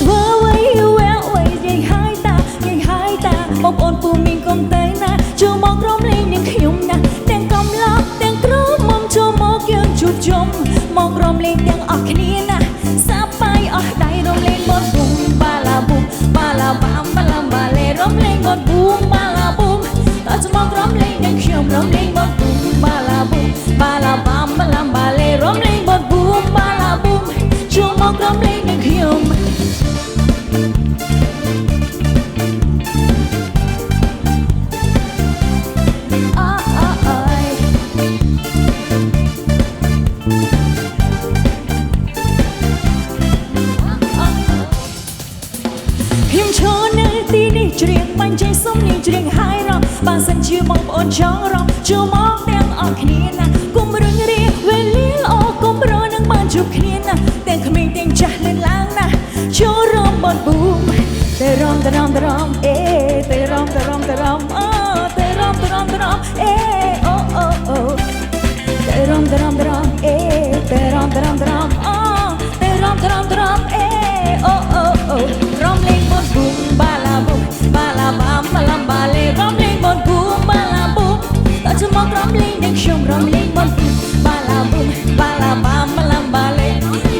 ធ្វើអ្វីយាយហើយតាបងប្អូនពូមីងកុំទៅណាចូលមកក្រុមលេងនឹងខ្ញុំណាទាំងកំឡោះទាំងក្រមុំចូលមកយើងជួបជុំមកក្រុមលេងទាំងអស់គ្នាណាសាប់បាយអស់ដៃរំលេងបនប៊ូមបាឡាប៊ូមបាឡាបាំបាឡាបាលេរំលេងបនប៊ូមបាឡាប៊ូមតើចូលមកក្រុមលេងនឹងខ្ញុំរំលេងបនប៊ូមបាឡាប៊ូមបាឡាបាំបាឡាបាលេរំលេងបនប៊ូមបាឡាប៊ូមចូលមកក្រុមលេងនឹងខ្ញុំខ្ញុំឈរនៅទីនេះច្រៀងបាញ់ចេញសុំនេះច្រៀងហើយរំបើសិនជាបងប្អូនចង់រំចូលមកទាំងអស់គ្នាណាគុំរឹងរាវេលាល្អគុំរនឹងបានជួបគ្នាណាទាំងក្មេងទាំងចាស់លឿនឡើងណាចូលរំបនប៊ូមតែរំអេតែរំអូតែរំអេអូតែរំអេតែរំអូតែរំអេអូរំលេងបនប៊ូមបាឡាប៊ូមបាឡាបាំបាឡាបាលេរំលេងបនប៊ូមបាឡាប៊ូមតើចូលមករំលេងនឹងខ្ញុំរំលេងបនប៊ូមបាឡាប៊ូមបាឡាបាំបាឡាបាលេ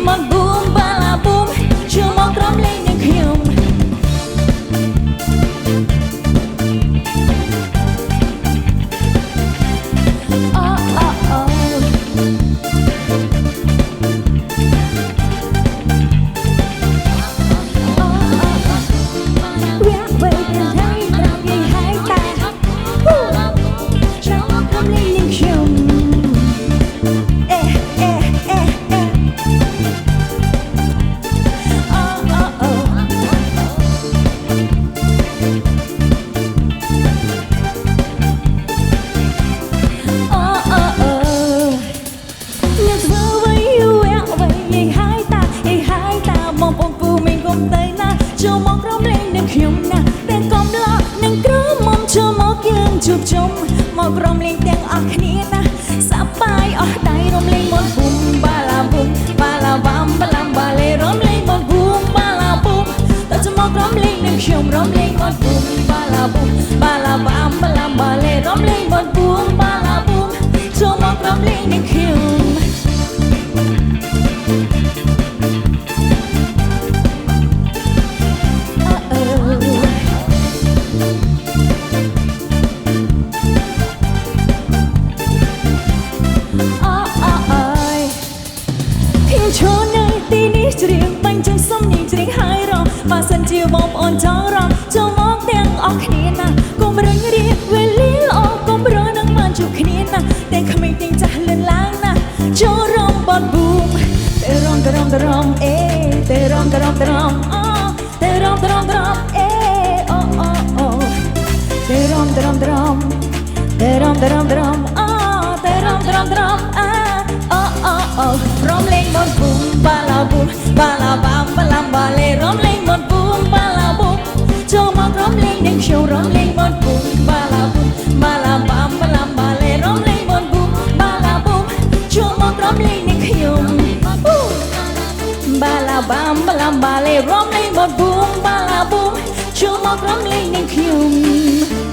បនប៊ូមបាឡាប៊ូមចូលមករំលេងនឹងខ្ញុំចូលមកក្រុមលេងនឹងខ្ញុំណាទាំងកំឡោះនិងក្រមុំចូលមកយើងជួបជុំមកក្រុមលេងទាំងអស់គ្នាណាសាប់បាយអស់ដៃរំលេងបនប៊ូមបាឡាប៊ូមបាឡាបាំបាឡាបាលេរំលេងបនប៊ូមបាឡាប៊ូមតើចូលមកក្រុមលេងនឹងខ្ញុំរំលេងបនប៊ូមបាឡាប៊ូមបាឡាបាំបាឡាបាលេរំលេងបនប៊ូមបាឡាប៊ូមចូលមកក្រុមលេងនឹងខ្ញុំឈរនៅទីនេះច្រៀងបាញ់ចេញសុំនេះច្រៀងហើយរំបើសិនជាបងប្អូនចង់រំចូលមកទាំងអស់គ្នាណាគុំរឹងរាវេលាល្អគុំរនឹងបានជួបគ្នាណាទាំងក្មេងទាំងចាស់លឿនឡើងណាចូលរំបនប៊ូមតែរំអេតែរំអូតែរំអេអូតែរំតែរំអូតែរំរំលេងបនប៊ូមបាឡាប៊ូមបាឡាបាំបាឡាបាលេរំលេងបនប៊ូមបាឡាប៊ូមចូលមករំលេងនឹងខ្ញុំរំលេងបនប៊ូមបាឡាប៊ូមបាឡាបាំបាឡាបាលេរំលេងបនប៊ូមបាឡាប៊ូមចូលមករំលេងនឹងខ្ញុំបាឡាបាំបាឡាបាលេរំលេងបនប៊ូមបាឡាប៊ូមចូលមករំលេងនឹងខ្ញុំ